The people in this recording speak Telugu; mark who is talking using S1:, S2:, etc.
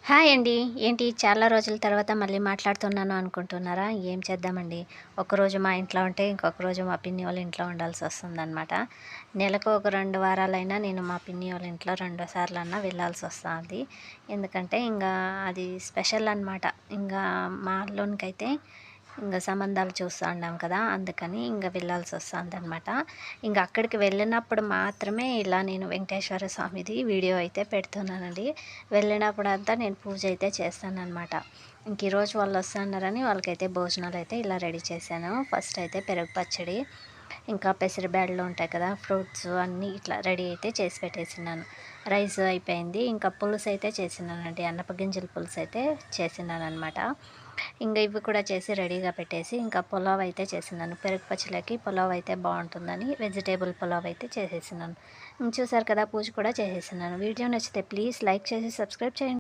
S1: హాయ్ అండి. ఏంటి చాలా రోజుల తర్వాత మళ్ళీ మాట్లాడుతున్నాను అనుకుంటున్నారా? ఏం చేద్దామండి. ఒకరోజు మా ఇంట్లో ఉంటే, ఇంకొక రోజు మా పిన్ని వాళ్ళ ఇంట్లో ఉండాల్సొస్తుందనమాట. నెలకు ఒక 2 వారాలైనా నేను మా పిన్ని వాళ్ళ ఇంట్లో 2 సార్లన్నా వెళ్ళాల్సొస్తాది. ఎందుకంటే, అది స్పెషల్ అనమాట. మా అల్లునికైతే సంబంధాలు చూస్తా ఉన్నాం కదా! అందుకని వెళ్ళాల్సొస్తాందనమాట. అక్కడికి వెళ్ళినప్పుడు మాత్రమే ఇలా నేను వెంకటేశ్వర స్వామిది వీడియో అయితే పెడుతున్నానండి. వెళ్ళినప్పుడంతా నేను పూజ అయితే చేస్తాననమాట. ఈరోజు వాళ్ళొస్తన్నారని వాళ్ళకైతే భోజనాలైతే ఇలా రెడీ చేశాను. ఫస్ట్ అయితే పెరుగు పచ్చడి, ఇంకా పెసరబ్యాళ్ళు ఉంటాయి కదా! ఫ్రూట్స్ అన్నీ ఇట్లా రెడీ అయితే చేసి పెట్టేసినాను. రైస్ అయిపోయింది. ఇంకా పులుసయితే చేసినానండి. అన్నపు గింజల పులుసయితే చేసినాననమాట. ఇవి కూడా చేసి రెడీగా పెట్టేసి, పులావ్ అయితే చేసినాను. పెరుగు పచ్చడిలోకి పులావ్ అయితే బావుంటుందని వెజిటేబుల్ పులావ్ అయితే చేసేసినాను. చూసారు కదా! పూజ కూడా చేసేసినాను. వీడియో నచ్చితే ప్లీజ్ లైక్ చేసి సబ్స్క్రైబ్ చేయండి.